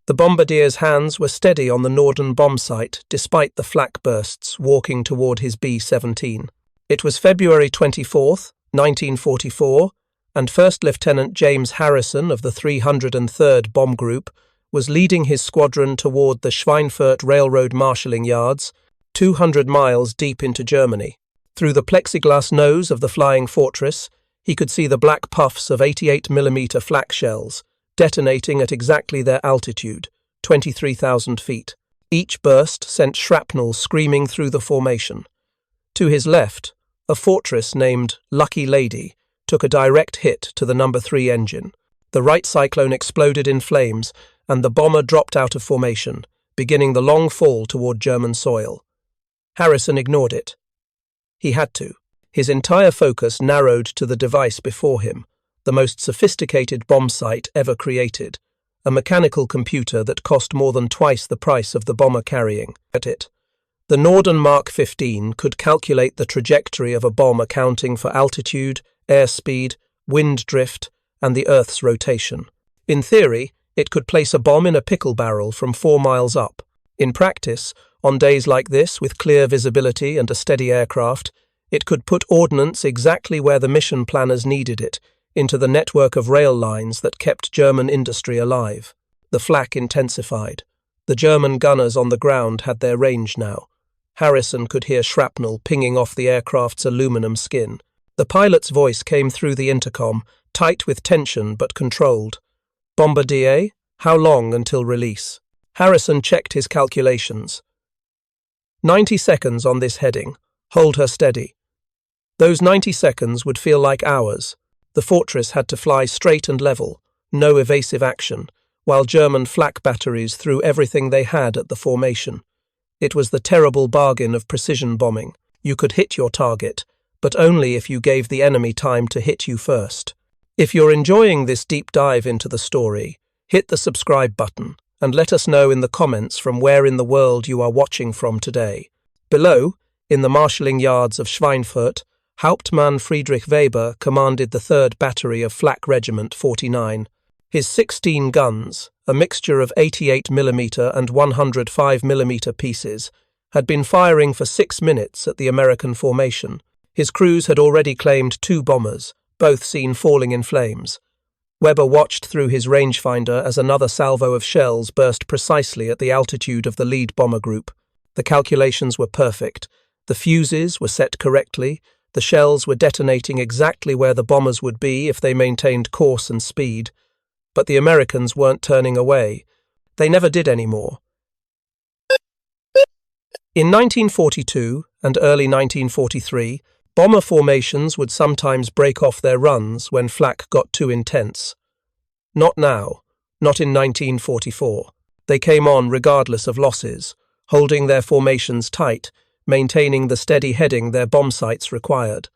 The Bombardier's hands were steady on the Norden bombsight despite the flak bursts walking toward his B-17. It was February 24th, 1944, and First Lieutenant James Harrison of the 303rd Bomb Group was leading his squadron toward the Schweinfurt Railroad marshalling yards, 200 miles deep into Germany. Through the plexiglass nose of the flying fortress, he could see the black puffs of 88mm flak shells, detonating at exactly their altitude, 23,000 feet. Each burst sent shrapnel screaming through the formation. To his left, a fortress named Lucky Lady took a direct hit to the No. 3 engine. The right cyclone exploded in flames, and the bomber dropped out of formation, beginning the long fall toward German soil. Harrison ignored it. He had to. His entire focus narrowed to the device before him, the most sophisticated bombsight ever created, a mechanical computer that cost more than twice the price of the bomber carrying it. The Norden Mark 15 could calculate the trajectory of a bomb accounting for altitude, airspeed, wind drift, and the Earth's rotation. In theory, it could place a bomb in a pickle barrel from 4 miles up. In practice, on days like this with clear visibility and a steady aircraft, it could put ordnance exactly where the mission planners needed it, into the network of rail lines that kept German industry alive. The flak intensified. The German gunners on the ground had their range now. Harrison could hear shrapnel pinging off the aircraft's aluminum skin. The pilot's voice came through the intercom, tight with tension but controlled. "Bombardier, how long until release?" Harrison checked his calculations. 90 seconds on this heading. Hold her steady. Those 90 seconds would feel like hours. The fortress had to fly straight and level, no evasive action, while German flak batteries threw everything they had at the formation. It was the terrible bargain of precision bombing. You could hit your target, but only if you gave the enemy time to hit you first. If you're enjoying this deep dive into the story, hit the subscribe button and let us know in the comments from where in the world you are watching from today. Below, in the marshalling yards of Schweinfurt, Hauptmann Friedrich Weber commanded the 3rd Battery of Flak Regiment 49. His 16 guns, a mixture of 88mm and 105mm pieces, had been firing for 6 minutes at the American formation. His crews had already claimed 2 bombers, both seen falling in flames. Weber watched through his rangefinder as another salvo of shells burst precisely at the altitude of the lead bomber group. The calculations were perfect. The fuses were set correctly. The shells were detonating exactly where the bombers would be if they maintained course and speed. But the Americans weren't turning away. They never did anymore. In 1942 and early 1943, bomber formations would sometimes break off their runs when flak got too intense. Not now, not in 1944. They came on regardless of losses, holding their formations tight, maintaining the steady heading their bombsights required.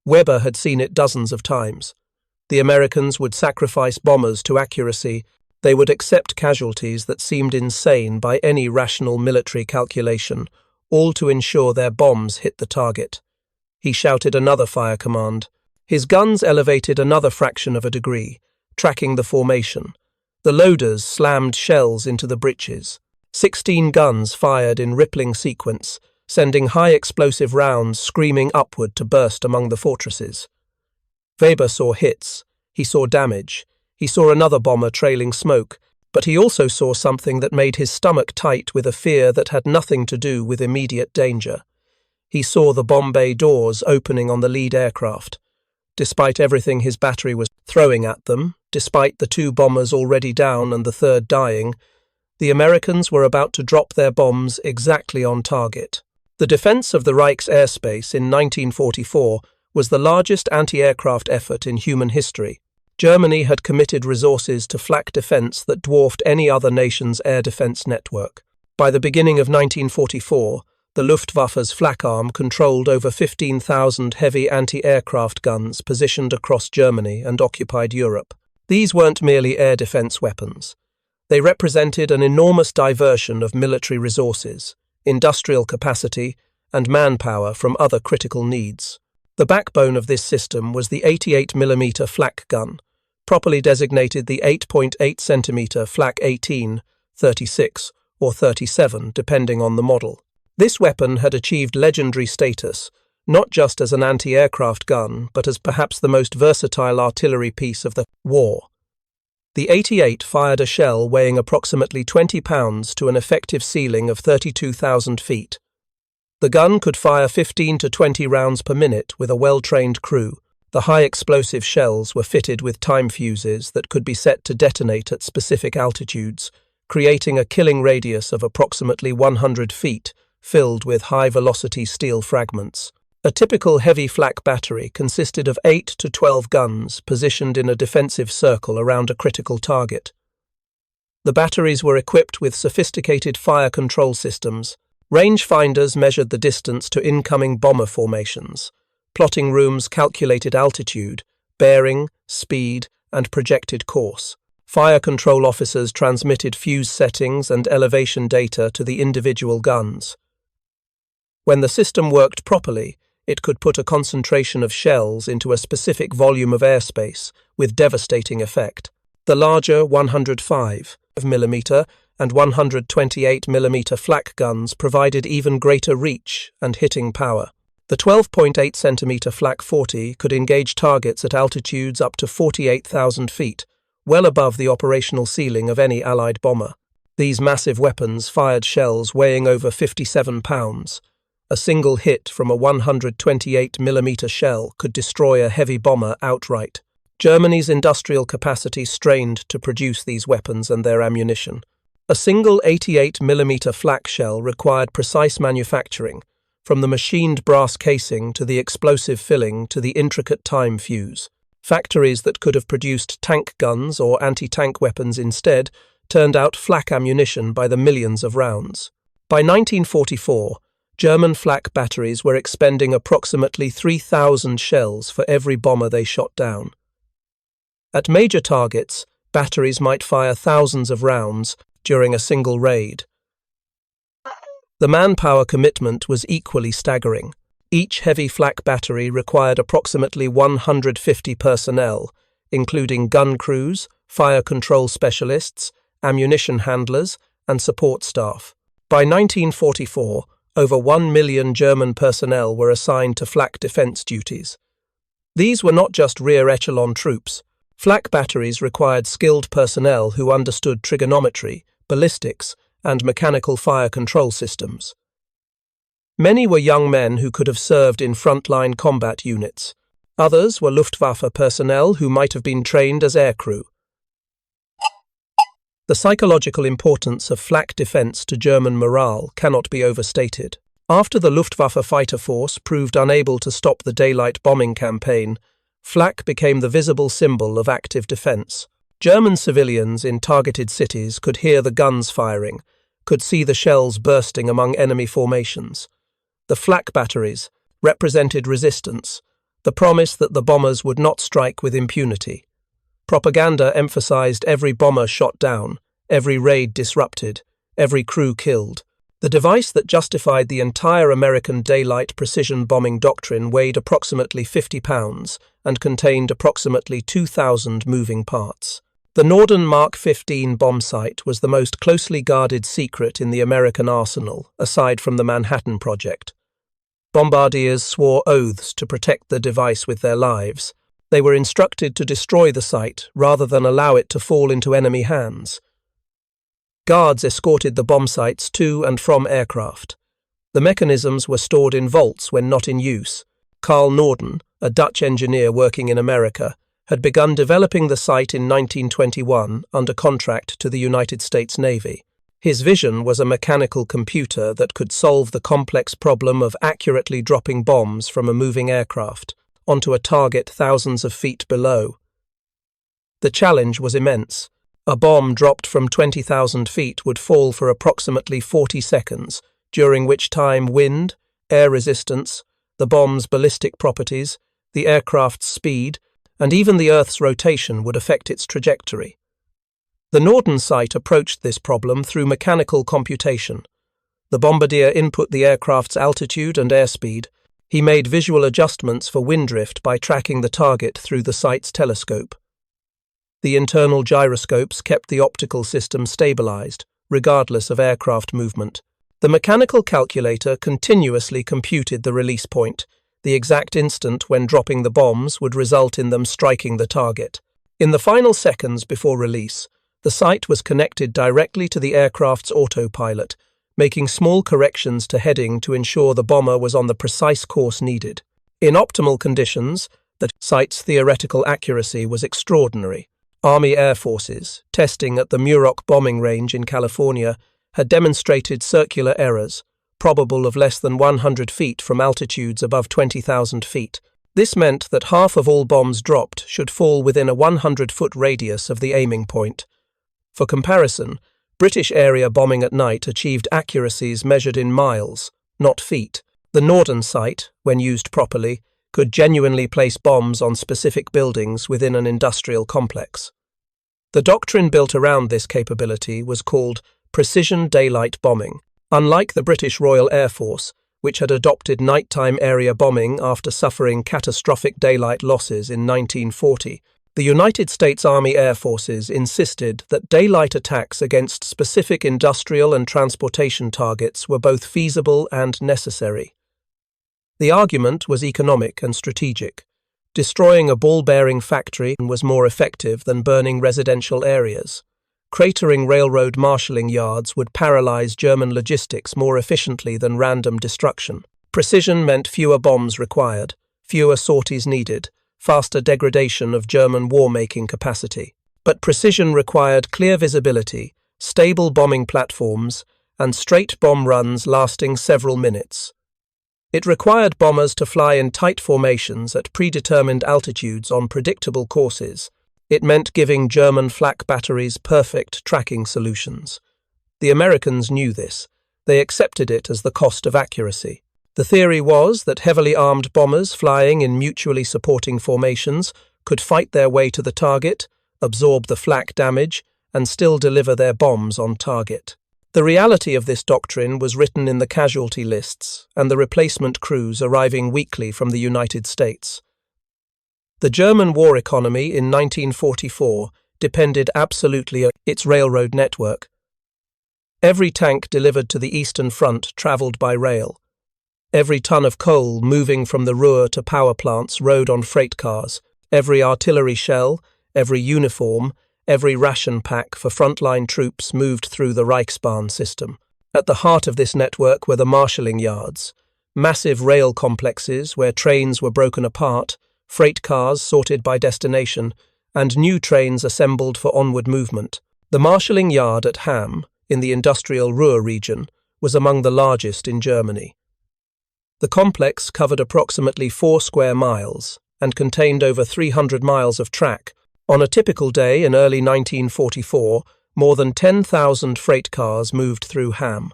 Weber had seen it dozens of times. The Americans would sacrifice bombers to accuracy. They would accept casualties that seemed insane by any rational military calculation, all to ensure their bombs hit the target. He shouted another fire command. His guns elevated another fraction of a degree, tracking the formation. The loaders slammed shells into the breeches. 16 guns fired in rippling sequence, sending high explosive rounds screaming upward to burst among the fortresses. Weber saw hits. He saw damage. He saw another bomber trailing smoke, but he also saw something that made his stomach tight with a fear that had nothing to do with immediate danger. He saw the bomb bay doors opening on the lead aircraft. Despite everything his battery was throwing at them, despite the 2 bombers already down and the 3rd dying, the Americans were about to drop their bombs exactly on target. The defense of the Reich's airspace in 1944 was the largest anti-aircraft effort in human history. Germany had committed resources to flak defense that dwarfed any other nation's air defense network. By the beginning of 1944, the Luftwaffe's flak arm controlled over 15,000 heavy anti-aircraft guns positioned across Germany and occupied Europe. These weren't merely air defense weapons. They represented an enormous diversion of military resources, industrial capacity, and manpower from other critical needs. The backbone of this system was the 88mm flak gun, properly designated the 8.8 cm Flak 18, 36, or 37, depending on the model. This weapon had achieved legendary status, not just as an anti-aircraft gun, but as perhaps the most versatile artillery piece of the war. The 88 fired a shell weighing approximately 20 pounds to an effective ceiling of 32,000 feet. The gun could fire 15 to 20 rounds per minute with a well-trained crew. The high-explosive shells were fitted with time fuses that could be set to detonate at specific altitudes, creating a killing radius of approximately 100 feet, filled with high-velocity steel fragments. A typical heavy flak battery consisted of 8 to 12 guns positioned in a defensive circle around a critical target. The batteries were equipped with sophisticated fire control systems. Rangefinders measured the distance to incoming bomber formations. Plotting rooms calculated altitude, bearing, speed, and projected course. Fire control officers transmitted fuse settings and elevation data to the individual guns. When the system worked properly, it could put a concentration of shells into a specific volume of airspace with devastating effect. The larger 105mm and 128mm flak guns provided even greater reach and hitting power. The 12.8cm Flak 40 could engage targets at altitudes up to 48,000 feet, well above the operational ceiling of any Allied bomber. These massive weapons fired shells weighing over 57 pounds. A single hit from a 128mm shell could destroy a heavy bomber outright. Germany's industrial capacity strained to produce these weapons and their ammunition. A single 88mm flak shell required precise manufacturing, from the machined brass casing to the explosive filling to the intricate time fuse. Factories that could have produced tank guns or anti-tank weapons instead turned out flak ammunition by the millions of rounds. By 1944, German flak batteries were expending approximately 3,000 shells for every bomber they shot down. At major targets, batteries might fire thousands of rounds during a single raid. The manpower commitment was equally staggering. Each heavy flak battery required approximately 150 personnel, including gun crews, fire control specialists, ammunition handlers, and support staff. By 1944, over 1 million German personnel were assigned to flak defense duties. These were not just rear echelon troops. Flak batteries required skilled personnel who understood trigonometry, ballistics, and mechanical fire control systems. Many were young men who could have served in frontline combat units. Others were Luftwaffe personnel who might have been trained as aircrew. The psychological importance of flak defense to German morale cannot be overstated. After the Luftwaffe fighter force proved unable to stop the daylight bombing campaign, flak became the visible symbol of active defense. German civilians in targeted cities could hear the guns firing, could see the shells bursting among enemy formations. The flak batteries represented resistance, the promise that the bombers would not strike with impunity. Propaganda emphasized every bomber shot down, every raid disrupted, every crew killed. The device that justified the entire American daylight precision bombing doctrine weighed approximately 50 pounds and contained approximately 2,000 moving parts. The Norden Mark 15 bombsight was the most closely guarded secret in the American arsenal, aside from the Manhattan Project. Bombardiers swore oaths to protect the device with their lives. They were instructed to destroy the site rather than allow it to fall into enemy hands. Guards escorted the bombsights to and from aircraft. The mechanisms were stored in vaults when not in use. Carl Norden, a Dutch engineer working in America, had begun developing the site in 1921 under contract to the United States Navy. His vision was a mechanical computer that could solve the complex problem of accurately dropping bombs from a moving aircraft onto a target thousands of feet below. The challenge was immense. A bomb dropped from 20,000 feet would fall for approximately 40 seconds, during which time wind, air resistance, the bomb's ballistic properties, the aircraft's speed, and even the Earth's rotation would affect its trajectory. The Norden site approached this problem through mechanical computation. The Bombardier input the aircraft's altitude and airspeed. He made visual adjustments for wind drift by tracking the target through the site's telescope. The internal gyroscopes kept the optical system stabilized, regardless of aircraft movement. The mechanical calculator continuously computed the release point. The exact instant when dropping the bombs would result in them striking the target. In the final seconds before release, the sight was connected directly to the aircraft's autopilot, making small corrections to heading to ensure the bomber was on the precise course needed. In optimal conditions, the sight's theoretical accuracy was extraordinary. Army Air Forces, testing at the Muroc bombing range in California, had demonstrated circular errors, probable of less than 100 feet from altitudes above 20,000 feet. This meant that half of all bombs dropped should fall within a 100-foot radius of the aiming point. For comparison, British area bombing at night achieved accuracies measured in miles, not feet. The Norden sight, when used properly, could genuinely place bombs on specific buildings within an industrial complex. The doctrine built around this capability was called precision daylight bombing. Unlike the British Royal Air Force, which had adopted nighttime area bombing after suffering catastrophic daylight losses in 1940, the United States Army Air Forces insisted that daylight attacks against specific industrial and transportation targets were both feasible and necessary. The argument was economic and strategic. Destroying a ball-bearing factory was more effective than burning residential areas. Cratering railroad marshalling yards would paralyze German logistics more efficiently than random destruction. Precision meant fewer bombs required, fewer sorties needed, faster degradation of German war-making capacity. But precision required clear visibility, stable bombing platforms, and straight bomb runs lasting several minutes. It required bombers to fly in tight formations at predetermined altitudes on predictable courses. It meant giving German flak batteries perfect tracking solutions. The Americans knew this. They accepted it as the cost of accuracy. The theory was that heavily armed bombers flying in mutually supporting formations could fight their way to the target, absorb the flak damage, and still deliver their bombs on target. The reality of this doctrine was written in the casualty lists and the replacement crews arriving weekly from the United States. The German war economy in 1944 depended absolutely on its railroad network. Every tank delivered to the Eastern Front travelled by rail. Every ton of coal moving from the Ruhr to power plants rode on freight cars. Every artillery shell, every uniform, every ration pack for frontline troops moved through the Reichsbahn system. At the heart of this network were the marshalling yards, massive rail complexes where trains were broken apart, freight cars sorted by destination, and new trains assembled for onward movement. The marshalling yard at Hamm, in the industrial Ruhr region, was among the largest in Germany. The complex covered approximately 4 square miles and contained over 300 miles of track. On a typical day in early 1944, more than 10,000 freight cars moved through Hamm.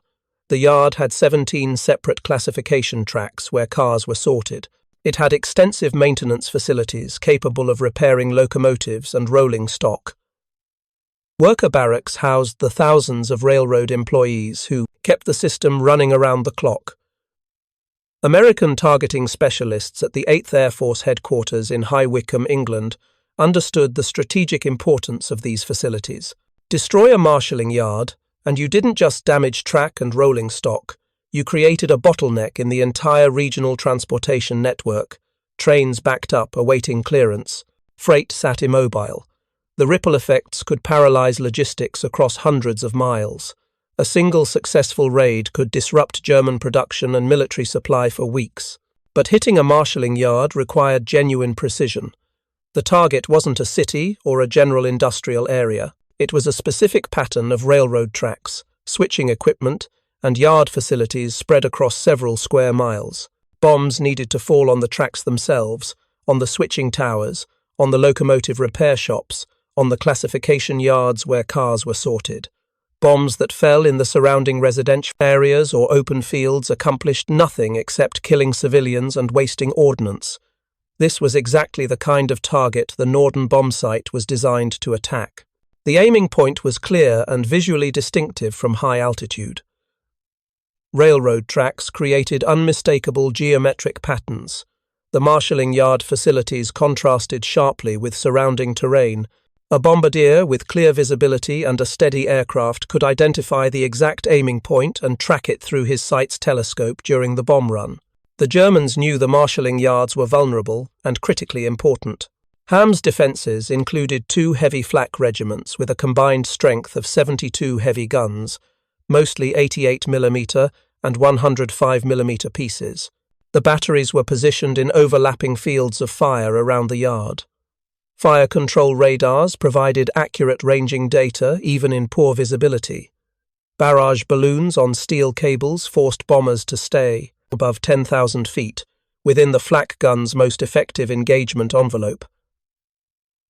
The yard had 17 separate classification tracks where cars were sorted. It had extensive maintenance facilities capable of repairing locomotives and rolling stock. Worker barracks housed the thousands of railroad employees who kept the system running around the clock. American targeting specialists at the 8th Air Force headquarters in High Wycombe, England, understood the strategic importance of these facilities. Destroy a marshalling yard, and you didn't just damage track and rolling stock. You created a bottleneck in the entire regional transportation network. Trains backed up, awaiting clearance. Freight sat immobile. The ripple effects could paralyze logistics across hundreds of miles. A single successful raid could disrupt German production and military supply for weeks. But hitting a marshalling yard required genuine precision. The target wasn't a city or a general industrial area. It was a specific pattern of railroad tracks, switching equipment, and yard facilities spread across several square miles. Bombs needed to fall on the tracks themselves, on the switching towers, on the locomotive repair shops, on the classification yards where cars were sorted. Bombs that fell in the surrounding residential areas or open fields accomplished nothing except killing civilians and wasting ordnance. This was exactly the kind of target the Norden bombsight was designed to attack. The aiming point was clear and visually distinctive from high altitude. Railroad tracks created unmistakable geometric patterns. The marshalling yard facilities contrasted sharply with surrounding terrain. A bombardier with clear visibility and a steady aircraft could identify the exact aiming point and track it through his sight's telescope during the bomb run. The Germans knew the marshalling yards were vulnerable and critically important. Ham's defences included 2 heavy flak regiments with a combined strength of 72 heavy guns, mostly 88mm and 105mm pieces. The batteries were positioned in overlapping fields of fire around the yard. Fire control radars provided accurate ranging data even in poor visibility. Barrage balloons on steel cables forced bombers to stay above 10,000 feet, within the flak gun's most effective engagement envelope.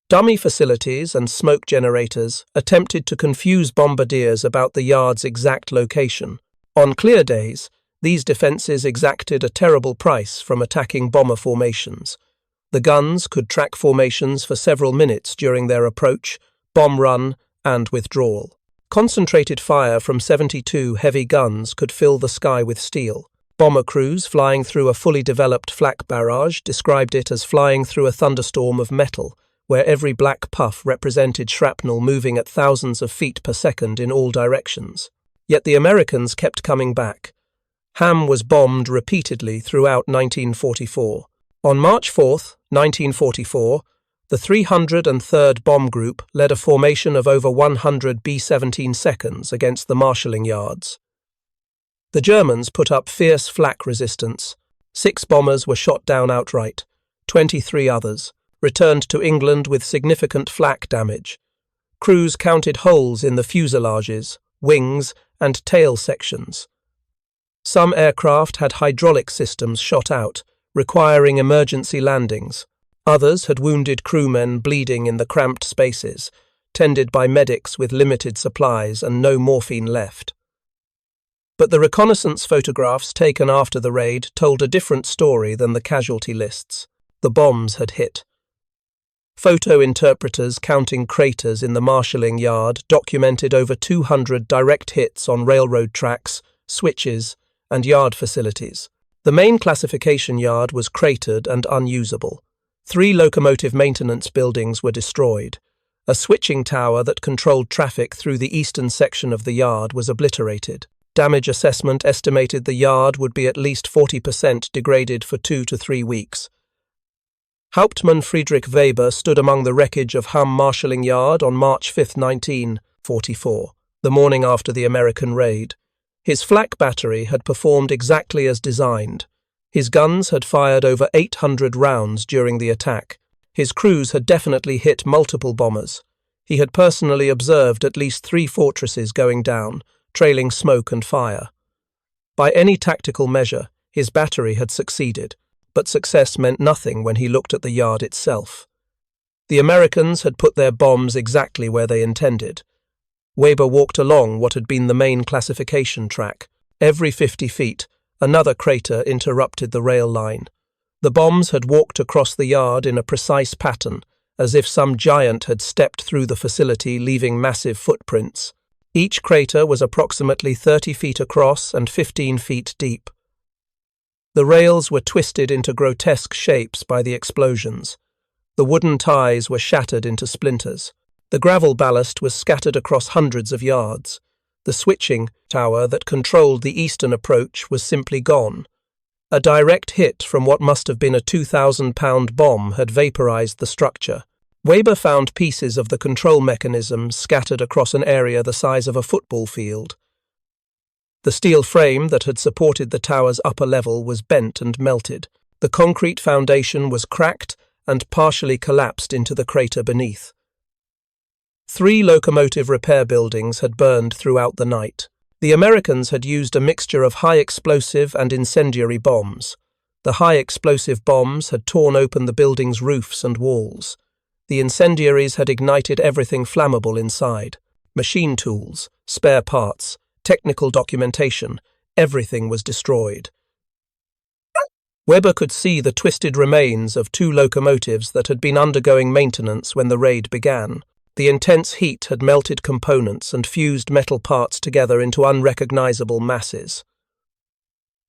Dummy facilities and smoke generators attempted to confuse bombardiers about the yard's exact location. On clear days, these defences exacted a terrible price from attacking bomber formations. The guns could track formations for several minutes during their approach, bomb run, and withdrawal. Concentrated fire from 72 heavy guns could fill the sky with steel. Bomber crews flying through a fully developed flak barrage described it as flying through a thunderstorm of metal, where every black puff represented shrapnel moving at thousands of feet per second in all directions. Yet the Americans kept coming back. Ham was bombed repeatedly throughout 1944. On March 4, 1944, the 303rd Bomb Group led a formation of over 100 B-17 seconds against the marshalling yards. The Germans put up fierce flak resistance. 6 bombers were shot down outright. 23 others returned to England with significant flak damage. Crews counted holes in the fuselages, wings, and tail sections. Some aircraft had hydraulic systems shot out, requiring emergency landings. Others had wounded crewmen bleeding in the cramped spaces, tended by medics with limited supplies and no morphine left. But the reconnaissance photographs taken after the raid told a different story than the casualty lists. The bombs had hit. Photo interpreters counting craters in the marshalling yard documented over 200 direct hits on railroad tracks, switches, and yard facilities. The main classification yard was cratered and unusable. 3 locomotive maintenance buildings were destroyed. A switching tower that controlled traffic through the eastern section of the yard was obliterated. Damage assessment estimated the yard would be at least 40% degraded for 2 to 3 weeks. Hauptmann Friedrich Weber stood among the wreckage of Ham marshalling yard on March 5, 1944, the morning after the American raid. His flak battery had performed exactly as designed. His guns had fired over 800 rounds during the attack. His crews had definitely hit multiple bombers. He had personally observed at least 3 fortresses going down, trailing smoke and fire. By any tactical measure, his battery had succeeded, but success meant nothing when he looked at the yard itself. The Americans had put their bombs exactly where they intended. Weber walked along what had been the main classification track. Every 50 feet, another crater interrupted the rail line. The bombs had walked across the yard in a precise pattern, as if some giant had stepped through the facility, leaving massive footprints. Each crater was approximately 30 feet across and 15 feet deep. The rails were twisted into grotesque shapes by the explosions. The wooden ties were shattered into splinters. The gravel ballast was scattered across hundreds of yards. The switching tower that controlled the eastern approach was simply gone. A direct hit from what must have been a 2,000-pound bomb had vaporized the structure. Weber found pieces of the control mechanism scattered across an area the size of a football field. The steel frame that had supported the tower's upper level was bent and melted. The concrete foundation was cracked and partially collapsed into the crater beneath. 3 locomotive repair buildings had burned throughout the night. The Americans had used a mixture of high-explosive and incendiary bombs. The high-explosive bombs had torn open the building's roofs and walls. The incendiaries had ignited everything flammable inside. Machine tools, spare parts, technical documentation, everything was destroyed. Weber could see the twisted remains of 2 locomotives that had been undergoing maintenance when the raid began. The intense heat had melted components and fused metal parts together into unrecognizable masses.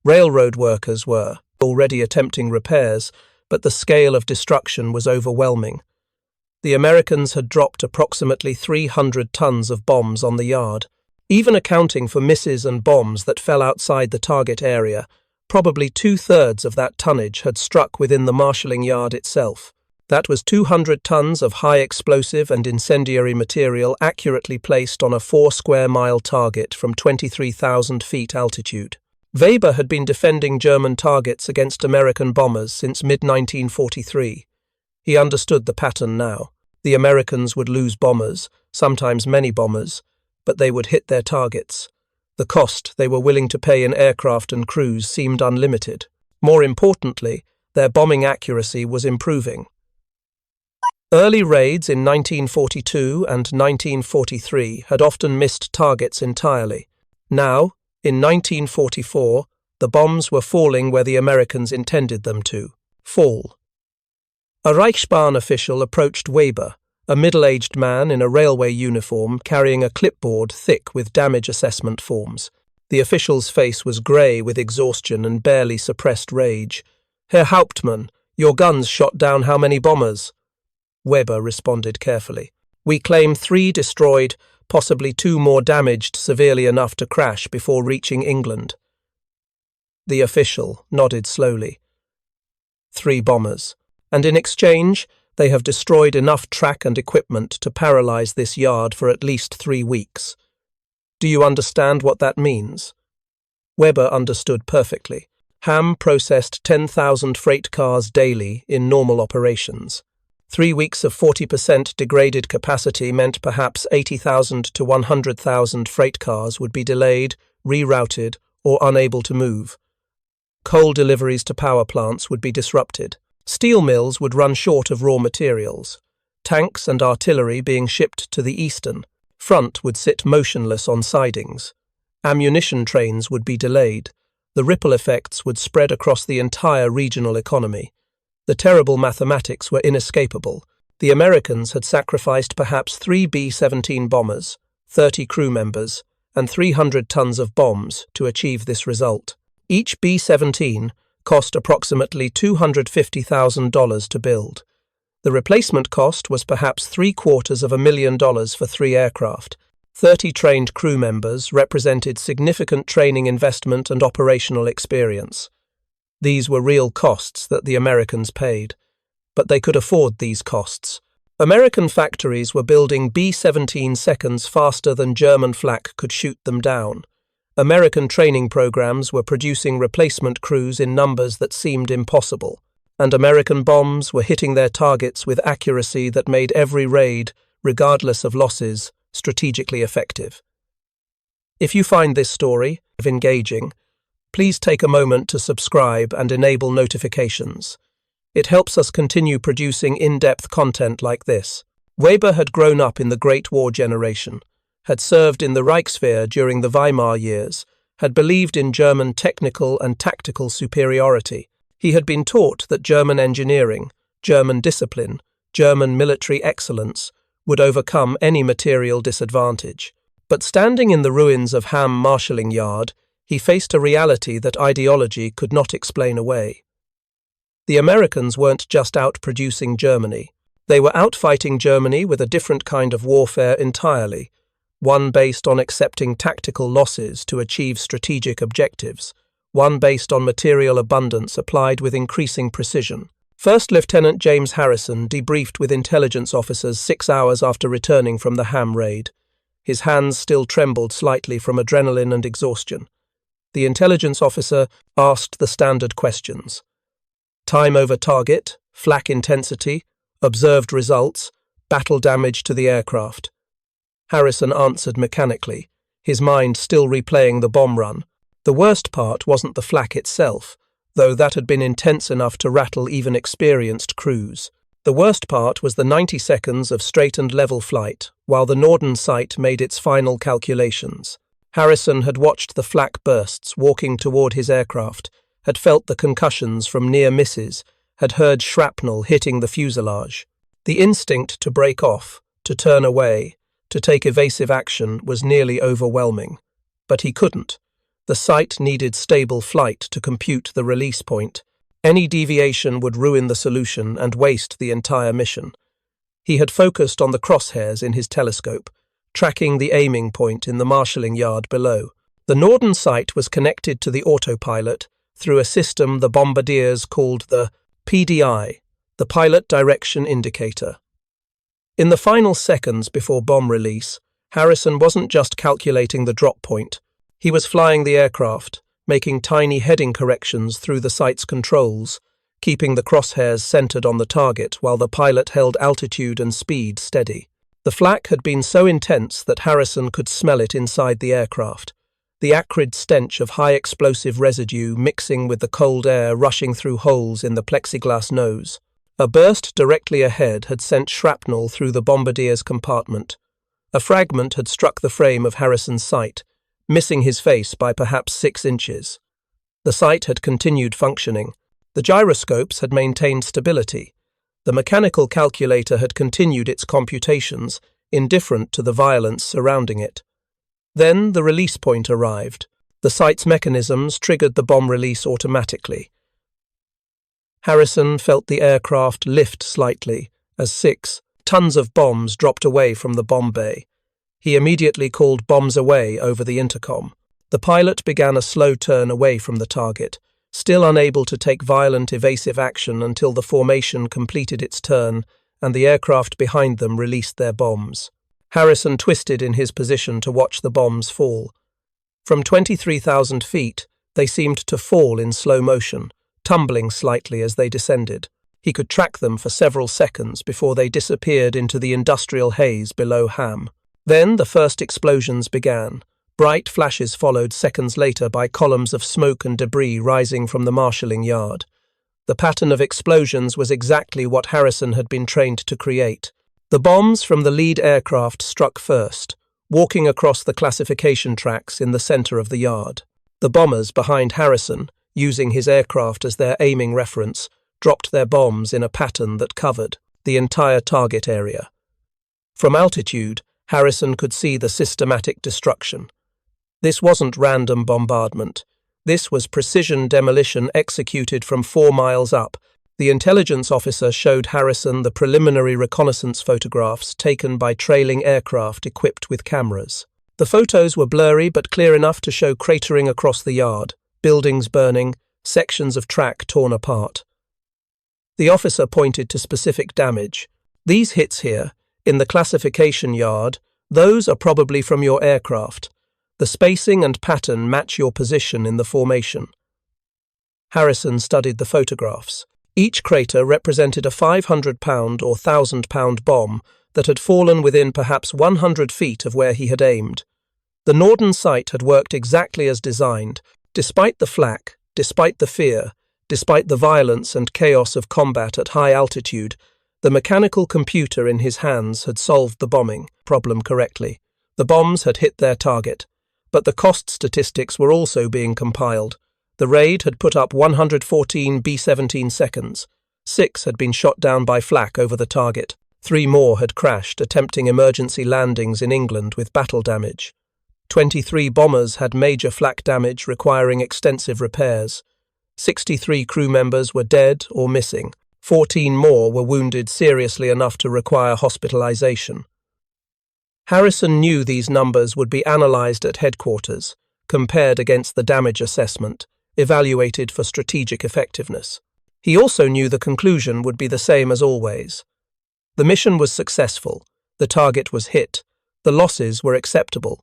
Railroad workers were already attempting repairs, but the scale of destruction was overwhelming. The Americans had dropped approximately 300 tons of bombs on the yard. Even accounting for misses and bombs that fell outside the target area, probably 2/3 of that tonnage had struck within the marshalling yard itself. That was 200 tons of high explosive and incendiary material accurately placed on a 4-square-mile target from 23,000 feet altitude. Weber had been defending German targets against American bombers since mid-1943. He understood the pattern now. The Americans would lose bombers, sometimes many bombers, but they would hit their targets. The cost they were willing to pay in aircraft and crews seemed unlimited. More importantly, their bombing accuracy was improving. Early raids in 1942 and 1943 had often missed targets entirely. Now, in 1944, the bombs were falling where the Americans intended them to fall. A Reichsbahn official approached Weber, a middle-aged man in a railway uniform carrying a clipboard thick with damage assessment forms. The official's face was grey with exhaustion and barely suppressed rage. "Herr Hauptmann, your guns shot down how many bombers?" Weber responded carefully. "We claim 3 destroyed, possibly 2 more damaged severely enough to crash before reaching England." The official nodded slowly. 3 bombers. And in exchange, they have destroyed enough track and equipment to paralyze this yard for at least 3 weeks. Do you understand what that means? Weber understood perfectly. Ham processed 10,000 freight cars daily in normal operations. 3 weeks of 40% degraded capacity meant perhaps 80,000 to 100,000 freight cars would be delayed, rerouted, or unable to move. Coal deliveries to power plants would be disrupted. Steel mills would run short of raw materials. Tanks and artillery being shipped to the eastern front would sit motionless on sidings. Ammunition trains would be delayed. The ripple effects would spread across the entire regional economy. The terrible mathematics were inescapable. The Americans had sacrificed perhaps 3 B-17 bombers, 30 crew members, and 300 tons of bombs to achieve this result. Each B-17 cost approximately $250,000 to build. The replacement cost was perhaps $750,000 for 3 aircraft. 30 trained crew members represented significant training investment and operational experience. These were real costs that the Americans paid, but they could afford these costs. American factories were building B-17 seconds faster than German Flak could shoot them down. American training programs were producing replacement crews in numbers that seemed impossible, and American bombs were hitting their targets with accuracy that made every raid, regardless of losses, strategically effective. If you find this story engaging, please take a moment to subscribe and enable notifications. It helps us continue producing in-depth content like this. Weber had grown up in the Great War generation, had served in the Reichswehr during the Weimar years, had believed in German technical and tactical superiority. He had been taught that German engineering, German discipline, German military excellence would overcome any material disadvantage. But standing in the ruins of Ham marshalling yard, he faced a reality that ideology could not explain away. The Americans weren't just out-producing Germany. They were out-fighting Germany with a different kind of warfare entirely, one based on accepting tactical losses to achieve strategic objectives, one based on material abundance applied with increasing precision. First Lieutenant James Harrison debriefed with intelligence officers 6 hours after returning from the Ham raid. His hands still trembled slightly from adrenaline and exhaustion. The intelligence officer asked the standard questions. Time over target, flak intensity, observed results, battle damage to the aircraft. Harrison answered mechanically, his mind still replaying the bomb run. The worst part wasn't the flak itself, though that had been intense enough to rattle even experienced crews. The worst part was the 90 seconds of straight and level flight, while the Norden site made its final calculations. Harrison had watched the flak bursts walking toward his aircraft, had felt the concussions from near misses, had heard shrapnel hitting the fuselage. The instinct to break off, to turn away, to take evasive action was nearly overwhelming. But he couldn't. The site needed stable flight to compute the release point. Any deviation would ruin the solution and waste the entire mission. He had focused on the crosshairs in his telescope, tracking the aiming point in the marshalling yard below. The Norden sight was connected to the autopilot through a system the Bombardiers called the PDI, the Pilot Direction Indicator. In the final seconds before bomb release, Harrison wasn't just calculating the drop point. He was flying the aircraft, making tiny heading corrections through the sight's controls, keeping the crosshairs centered on the target while the pilot held altitude and speed steady. The flak had been so intense that Harrison could smell it inside the aircraft, the acrid stench of high explosive residue mixing with the cold air rushing through holes in the plexiglass nose. A burst directly ahead had sent shrapnel through the Bombardier's compartment. A fragment had struck the frame of Harrison's sight, missing his face by perhaps 6 inches. The sight had continued functioning. The gyroscopes had maintained stability. The mechanical calculator had continued its computations, indifferent to the violence surrounding it. Then the release point arrived. The sight's mechanisms triggered the bomb release automatically. Harrison felt the aircraft lift slightly as 6 tons of bombs dropped away from the bomb bay. He immediately called bombs away over the intercom. The pilot began a slow turn away from the target, still unable to take violent evasive action until the formation completed its turn and the aircraft behind them released their bombs. Harrison twisted in his position to watch the bombs fall. From 23,000 feet, they seemed to fall in slow motion, tumbling slightly as they descended. He could track them for several seconds before they disappeared into the industrial haze below Ham. Then the first explosions began. Bright flashes followed seconds later by columns of smoke and debris rising from the marshalling yard. The pattern of explosions was exactly what Harrison had been trained to create. The bombs from the lead aircraft struck first, walking across the classification tracks in the center of the yard. The bombers behind Harrison, using his aircraft as their aiming reference, dropped their bombs in a pattern that covered the entire target area. From altitude, Harrison could see the systematic destruction. This wasn't random bombardment. This was precision demolition executed from 4 miles up. The intelligence officer showed Harrison the preliminary reconnaissance photographs taken by trailing aircraft equipped with cameras. The photos were blurry but clear enough to show cratering across the yard, buildings burning, sections of track torn apart. The officer pointed to specific damage. These hits here, in the classification yard, those are probably from your aircraft. The spacing and pattern match your position in the formation. Harrison studied the photographs. Each crater represented a 500-pound or 1,000-pound bomb that had fallen within perhaps 100 feet of where he had aimed. The Norden sight had worked exactly as designed. Despite the flak, despite the fear, despite the violence and chaos of combat at high altitude, the mechanical computer in his hands had solved the bombing problem correctly. The bombs had hit their target, but the cost statistics were also being compiled. The raid had put up 114 B-17 seconds. 6 had been shot down by flak over the target. 3 more had crashed, attempting emergency landings in England with battle damage. 23 bombers had major flak damage requiring extensive repairs. 63 crew members were dead or missing. 14 more were wounded seriously enough to require hospitalization. Harrison knew these numbers would be analyzed at headquarters, compared against the damage assessment, evaluated for strategic effectiveness. He also knew the conclusion would be the same as always. The mission was successful, the target was hit, the losses were acceptable.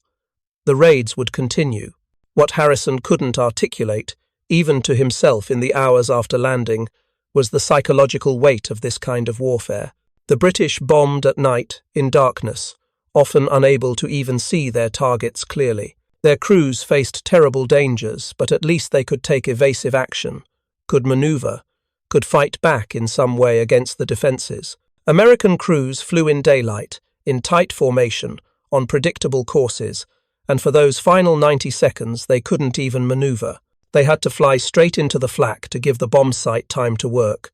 The raids would continue. What Harrison couldn't articulate, even to himself in the hours after landing, was the psychological weight of this kind of warfare. The British bombed at night, in darkness, often unable to even see their targets clearly. Their crews faced terrible dangers, but at least they could take evasive action, could maneuver, could fight back in some way against the defences. American crews flew in daylight, in tight formation, on predictable courses, and for those final 90 seconds they couldn't even maneuver. They had to fly straight into the flak to give the bombsight time to work.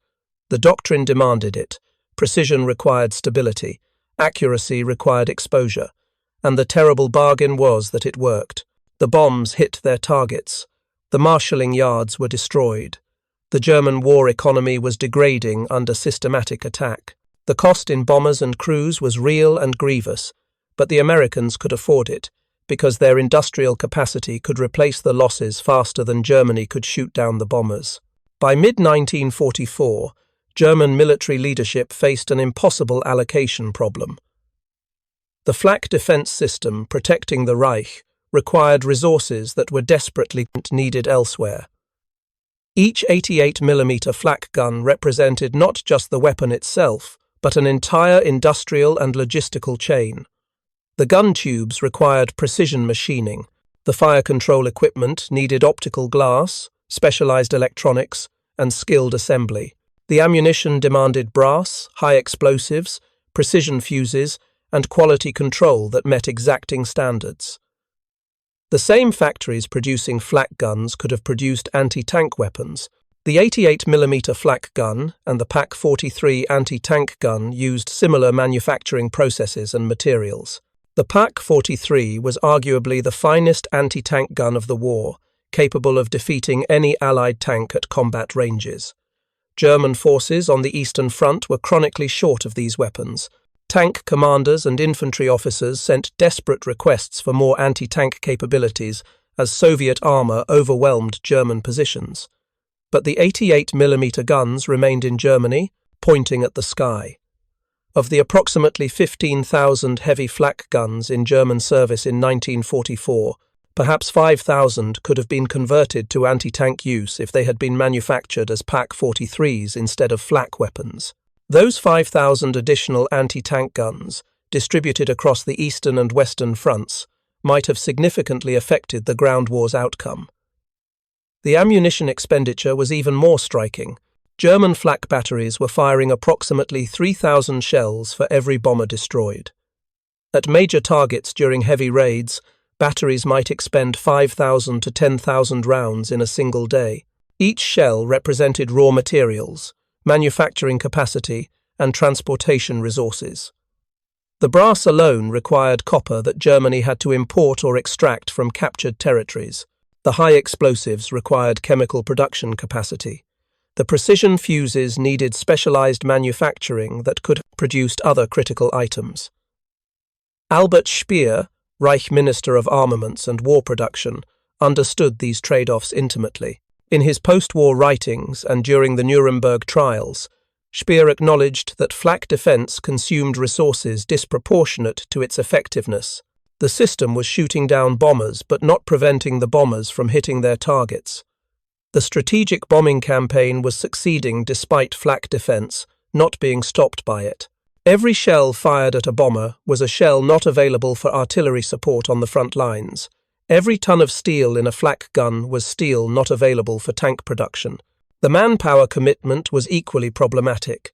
The doctrine demanded it. Precision required stability. Accuracy required exposure. And the terrible bargain was that it worked. The bombs hit their targets. The marshalling yards were destroyed. The German war economy was degrading under systematic attack. The cost in bombers and crews was real and grievous, but the Americans could afford it, because their industrial capacity could replace the losses faster than Germany could shoot down the bombers. By mid-1944, German military leadership faced an impossible allocation problem. The Flak defense system protecting the Reich required resources that were desperately needed elsewhere. Each 88mm Flak gun represented not just the weapon itself, but an entire industrial and logistical chain. The gun tubes required precision machining. The fire control equipment needed optical glass, specialized electronics, and skilled assembly. The ammunition demanded brass, high explosives, precision fuses, and quality control that met exacting standards. The same factories producing flak guns could have produced anti-tank weapons. The 88mm flak gun and the PaK-43 anti-tank gun used similar manufacturing processes and materials. The PaK-43 was arguably the finest anti-tank gun of the war, capable of defeating any Allied tank at combat ranges. German forces on the Eastern Front were chronically short of these weapons. Tank commanders and infantry officers sent desperate requests for more anti-tank capabilities as Soviet armor overwhelmed German positions. But the 88mm guns remained in Germany, pointing at the sky. Of the approximately 15,000 heavy flak guns in German service in 1944, perhaps 5,000 could have been converted to anti-tank use if they had been manufactured as PaK-43s instead of flak weapons. Those 5,000 additional anti-tank guns, distributed across the Eastern and Western fronts, might have significantly affected the ground war's outcome. The ammunition expenditure was even more striking. German flak batteries were firing approximately 3,000 shells for every bomber destroyed. At major targets during heavy raids, batteries might expend 5,000 to 10,000 rounds in a single day. Each shell represented raw materials, manufacturing capacity, and transportation resources. The brass alone required copper that Germany had to import or extract from captured territories. The high explosives required chemical production capacity. The precision fuses needed specialized manufacturing that could have produced other critical items. Albert Speer, Reich Minister of Armaments and War Production, understood these trade-offs intimately. In his post-war writings and during the Nuremberg trials, Speer acknowledged that flak defense consumed resources disproportionate to its effectiveness. The system was shooting down bombers but not preventing the bombers from hitting their targets. The strategic bombing campaign was succeeding despite flak defense not being stopped by it. Every shell fired at a bomber was a shell not available for artillery support on the front lines. Every ton of steel in a flak gun was steel not available for tank production. The manpower commitment was equally problematic.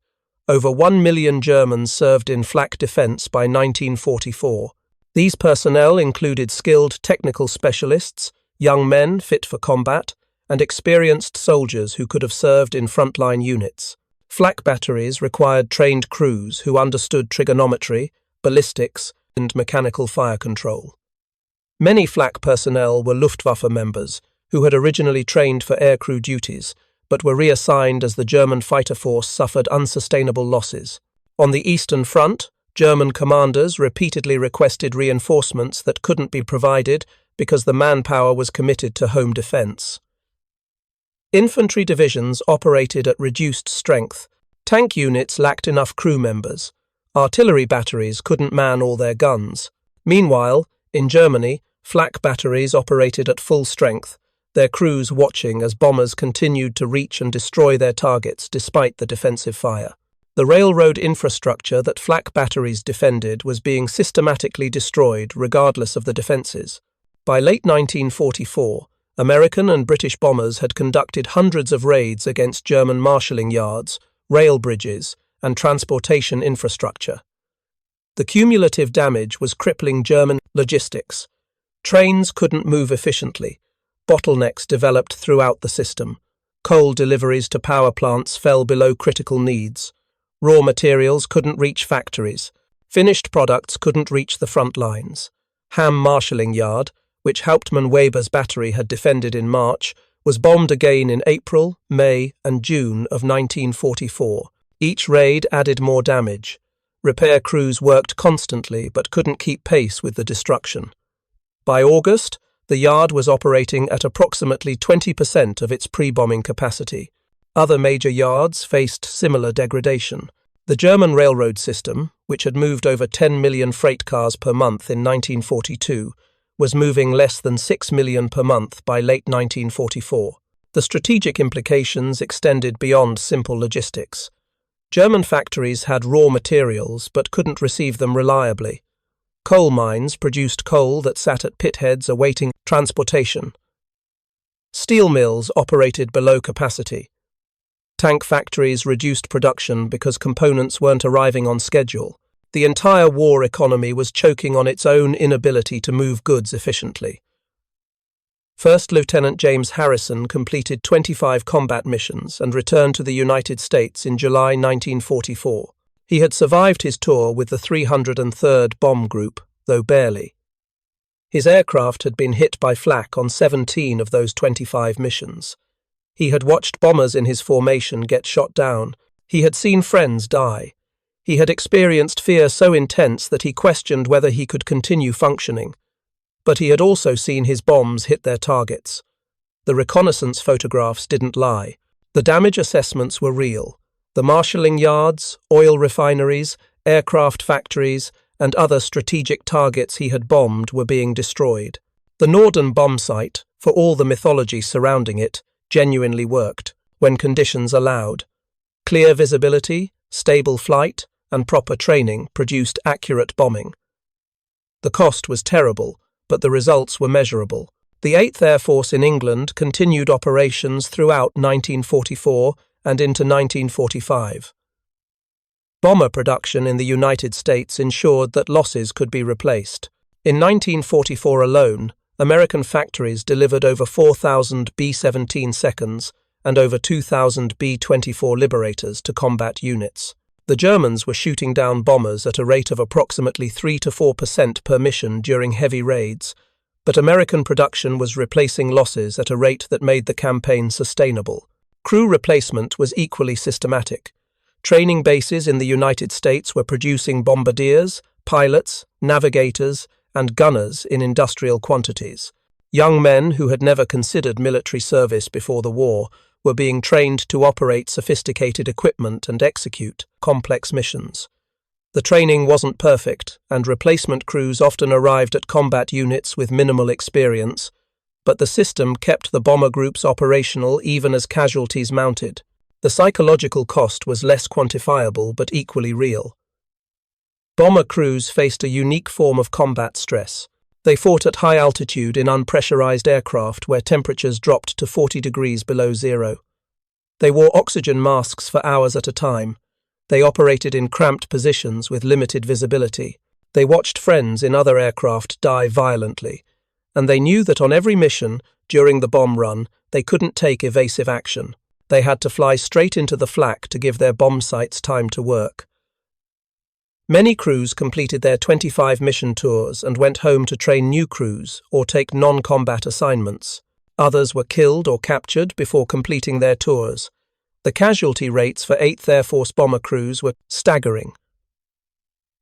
Over 1 million Germans served in flak defense by 1944. These personnel included skilled technical specialists, young men fit for combat, and experienced soldiers who could have served in frontline units. Flak batteries required trained crews who understood trigonometry, ballistics, and mechanical fire control. Many flak personnel were Luftwaffe members who had originally trained for aircrew duties, but were reassigned as the German fighter force suffered unsustainable losses. On the Eastern Front, German commanders repeatedly requested reinforcements that couldn't be provided because the manpower was committed to home defense. Infantry divisions operated at reduced strength. Tank units lacked enough crew members. Artillery batteries couldn't man all their guns. Meanwhile, in Germany, flak batteries operated at full strength, their crews watching as bombers continued to reach and destroy their targets despite the defensive fire. The railroad infrastructure that flak batteries defended was being systematically destroyed regardless of the defenses. By late 1944, American and British bombers had conducted hundreds of raids against German marshalling yards, rail bridges, and transportation infrastructure. The cumulative damage was crippling German logistics. Trains couldn't move efficiently. Bottlenecks developed throughout the system. Coal deliveries to power plants fell below critical needs. Raw materials couldn't reach factories. Finished products couldn't reach the front lines. Ham marshalling yard, which Hauptmann Weber's battery had defended in March, was bombed again in April, May, and June of 1944. Each raid added more damage. Repair crews worked constantly but couldn't keep pace with the destruction. By August, the yard was operating at approximately 20% of its pre-bombing capacity. Other major yards faced similar degradation. The German railroad system, which had moved over 10 million freight cars per month in 1942, was moving less than 6 million per month by late 1944. The strategic implications extended beyond simple logistics. German factories had raw materials but couldn't receive them reliably. Coal mines produced coal that sat at pitheads awaiting transportation. Steel mills operated below capacity. Tank factories reduced production because components weren't arriving on schedule. The entire war economy was choking on its own inability to move goods efficiently. First Lieutenant James Harrison completed 25 combat missions and returned to the United States in July 1944. He had survived his tour with the 303rd Bomb Group, though barely. His aircraft had been hit by flak on 17 of those 25 missions. He had watched bombers in his formation get shot down. He had seen friends die. He had experienced fear so intense that he questioned whether he could continue functioning. But he had also seen his bombs hit their targets. The reconnaissance photographs didn't lie. The damage assessments were real. The marshalling yards, oil refineries, aircraft factories, and other strategic targets he had bombed were being destroyed. The Norden bombsight, for all the mythology surrounding it, genuinely worked, when conditions allowed. Clear visibility, stable flight, and proper training produced accurate bombing. The cost was terrible, but the results were measurable. The 8th Air Force in England continued operations throughout 1944 and into 1945. Bomber production in the United States ensured that losses could be replaced. In 1944 alone, American factories delivered over 4,000 B-17 seconds and over 2,000 B-24 Liberators to combat units. The Germans were shooting down bombers at a rate of approximately 3 to 4% per mission during heavy raids, but American production was replacing losses at a rate that made the campaign sustainable. Crew replacement was equally systematic. Training bases in the United States were producing bombardiers, pilots, navigators, and gunners in industrial quantities. Young men who had never considered military service before the war were being trained to operate sophisticated equipment and execute complex missions. The training wasn't perfect, and replacement crews often arrived at combat units with minimal experience, but the system kept the bomber groups operational even as casualties mounted. The psychological cost was less quantifiable but equally real. Bomber crews faced a unique form of combat stress. They fought at high altitude in unpressurized aircraft where temperatures dropped to 40 degrees below zero. They wore oxygen masks for hours at a time. They operated in cramped positions with limited visibility. They watched friends in other aircraft die violently, and they knew that on every mission, during the bomb run, they couldn't take evasive action. They had to fly straight into the flak to give their bomb sites time to work. Many crews completed their 25 mission tours and went home to train new crews or take non-combat assignments. Others were killed or captured before completing their tours. The casualty rates for 8th Air Force bomber crews were staggering.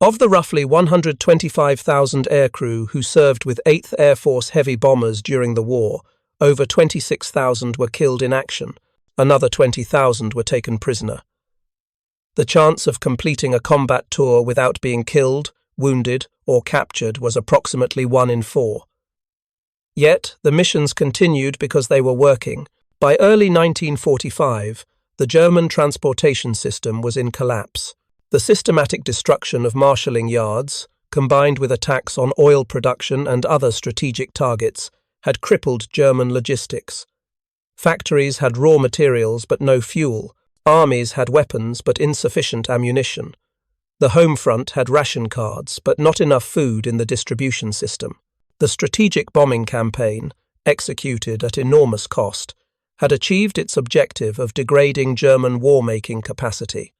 Of the roughly 125,000 aircrew who served with 8th Air Force heavy bombers during the war, over 26,000 were killed in action. Another 20,000 were taken prisoner. The chance of completing a combat tour without being killed, wounded, or captured was approximately 1 in 4. Yet, the missions continued because they were working. By early 1945, the German transportation system was in collapse. The systematic destruction of marshalling yards, combined with attacks on oil production and other strategic targets, had crippled German logistics. Factories had raw materials but no fuel. Armies had weapons but insufficient ammunition. The home front had ration cards but not enough food in the distribution system. The strategic bombing campaign, executed at enormous cost, had achieved its objective of degrading German war-making capacity.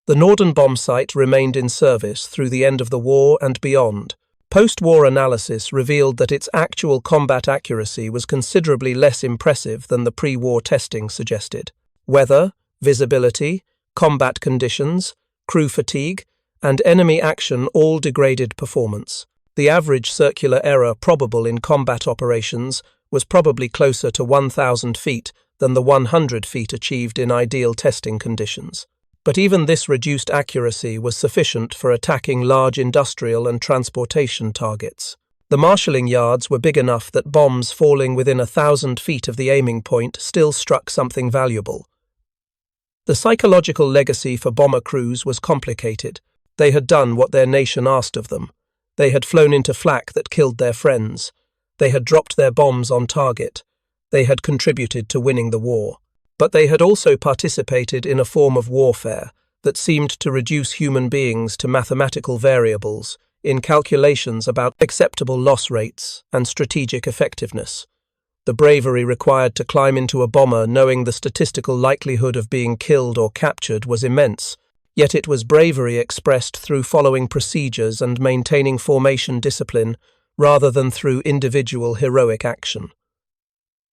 The Norden bombsight remained in service through the end of the war and beyond. Post-war analysis revealed that its actual combat accuracy was considerably less impressive than the pre-war testing suggested. Weather, visibility, combat conditions, crew fatigue, and enemy action all degraded performance. The average circular error probable in combat operations was probably closer to 1,000 feet than the 100 feet achieved in ideal testing conditions. But even this reduced accuracy was sufficient for attacking large industrial and transportation targets. The marshalling yards were big enough that bombs falling within 1,000 feet of the aiming point still struck something valuable. The psychological legacy for bomber crews was complicated. They had done what their nation asked of them. They had flown into flak that killed their friends. They had dropped their bombs on target. They had contributed to winning the war. But they had also participated in a form of warfare that seemed to reduce human beings to mathematical variables in calculations about acceptable loss rates and strategic effectiveness. The bravery required to climb into a bomber knowing the statistical likelihood of being killed or captured was immense, yet it was bravery expressed through following procedures and maintaining formation discipline rather than through individual heroic action.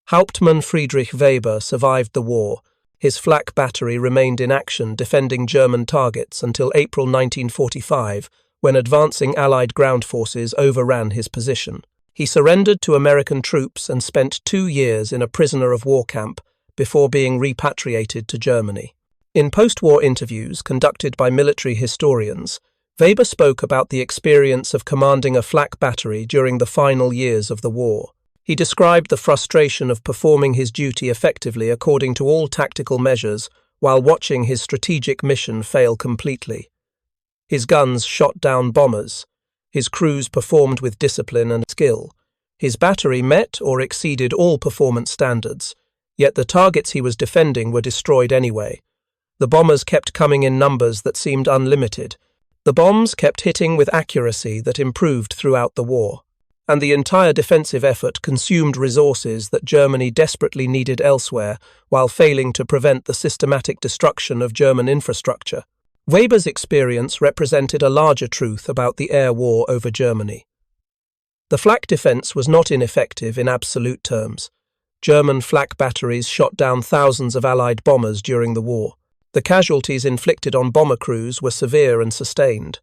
Hauptmann Friedrich Weber survived the war. His flak battery remained in action defending German targets until April 1945, when advancing Allied ground forces overran his position. He surrendered to American troops and spent 2 years in a prisoner of war camp before being repatriated to Germany. In post-war interviews conducted by military historians, Weber spoke about the experience of commanding a flak battery during the final years of the war. He described the frustration of performing his duty effectively according to all tactical measures while watching his strategic mission fail completely. His guns shot down bombers. His crews performed with discipline and skill. His battery met or exceeded all performance standards, yet the targets he was defending were destroyed anyway. The bombers kept coming in numbers that seemed unlimited. The bombs kept hitting with accuracy that improved throughout the war. And the entire defensive effort consumed resources that Germany desperately needed elsewhere while failing to prevent the systematic destruction of German infrastructure. Weber's experience represented a larger truth about the air war over Germany. The flak defense was not ineffective in absolute terms. German flak batteries shot down thousands of Allied bombers during the war. The casualties inflicted on bomber crews were severe and sustained.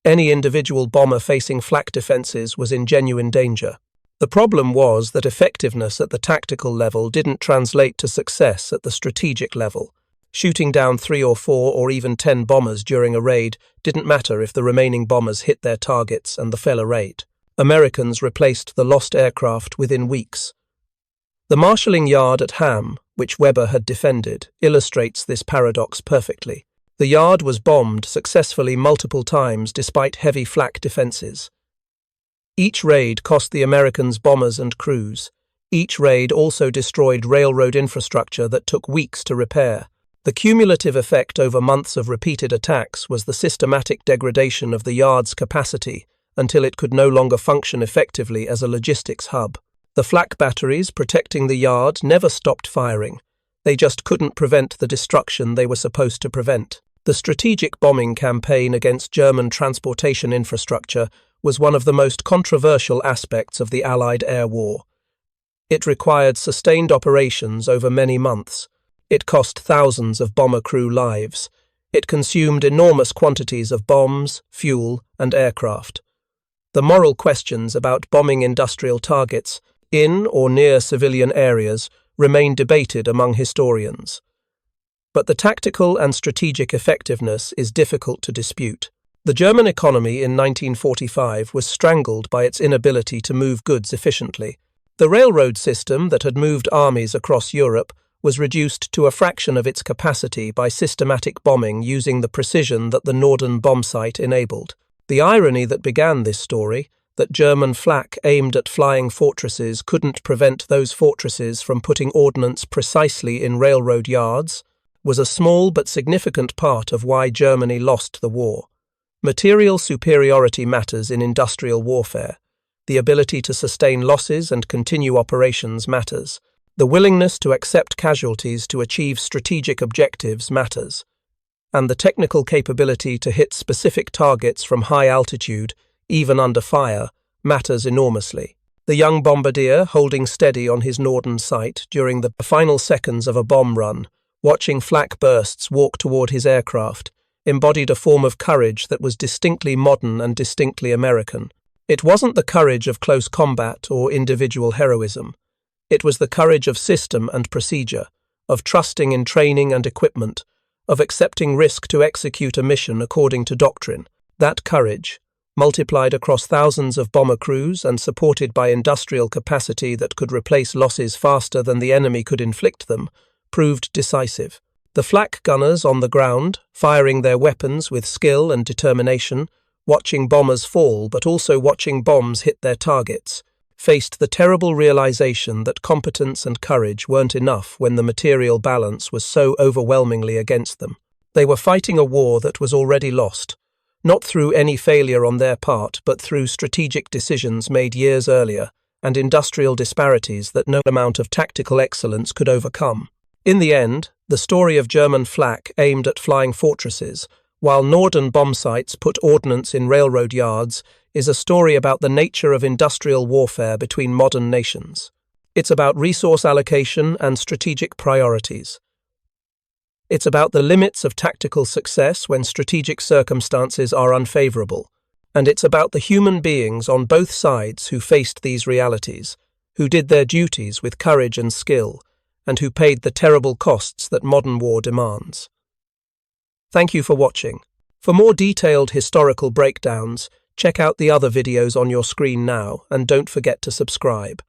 Any individual bomber facing flak defenses was in genuine danger. The problem was that effectiveness at the tactical level didn't translate to success at the strategic level. Shooting down 3 or 4 or even 10 bombers during a raid didn't matter if the remaining bombers hit their targets and the fell a raid. Americans replaced the lost aircraft within weeks. The marshalling yard at Ham, which Weber had defended, illustrates this paradox perfectly. The yard was bombed successfully multiple times despite heavy flak defenses. Each raid cost the Americans bombers and crews. Each raid also destroyed railroad infrastructure that took weeks to repair. The cumulative effect over months of repeated attacks was the systematic degradation of the yard's capacity until it could no longer function effectively as a logistics hub. The flak batteries protecting the yard never stopped firing. They just couldn't prevent the destruction they were supposed to prevent. The strategic bombing campaign against German transportation infrastructure was one of the most controversial aspects of the Allied air war. It required sustained operations over many months. It cost thousands of bomber crew lives. It consumed enormous quantities of bombs, fuel, and aircraft. The moral questions about bombing industrial targets in or near civilian areas remain debated among historians. But the tactical and strategic effectiveness is difficult to dispute. The German economy in 1945 was strangled by its inability to move goods efficiently. The railroad system that had moved armies across Europe was reduced to a fraction of its capacity by systematic bombing using the precision that the Norden bombsight enabled. The irony that began this story, that German flak aimed at flying fortresses couldn't prevent those fortresses from putting ordnance precisely in railroad yards, was a small but significant part of why Germany lost the war. Material superiority matters in industrial warfare. The ability to sustain losses and continue operations matters. The willingness to accept casualties to achieve strategic objectives matters. And the technical capability to hit specific targets from high altitude, even under fire, matters enormously. The young Bombardier, holding steady on his Norden sight during the final seconds of a bomb run, watching flak bursts walk toward his aircraft, embodied a form of courage that was distinctly modern and distinctly American. It wasn't the courage of close combat or individual heroism. It was the courage of system and procedure, of trusting in training and equipment, of accepting risk to execute a mission according to doctrine. That courage, multiplied across thousands of bomber crews and supported by industrial capacity that could replace losses faster than the enemy could inflict them, proved decisive. The flak gunners on the ground, firing their weapons with skill and determination, watching bombers fall but also watching bombs hit their targets, faced the terrible realization that competence and courage weren't enough when the material balance was so overwhelmingly against them. They were fighting a war that was already lost, not through any failure on their part, but through strategic decisions made years earlier and industrial disparities that no amount of tactical excellence could overcome. In the end, the story of German flak aimed at flying fortresses, while Norden bombsights put ordnance in railroad yards, is a story about the nature of industrial warfare between modern nations. It's about resource allocation and strategic priorities. It's about the limits of tactical success when strategic circumstances are unfavorable. And it's about the human beings on both sides who faced these realities, who did their duties with courage and skill, and who paid the terrible costs that modern war demands. Thank you for watching. For more detailed historical breakdowns, check out the other videos on your screen now, and don't forget to subscribe.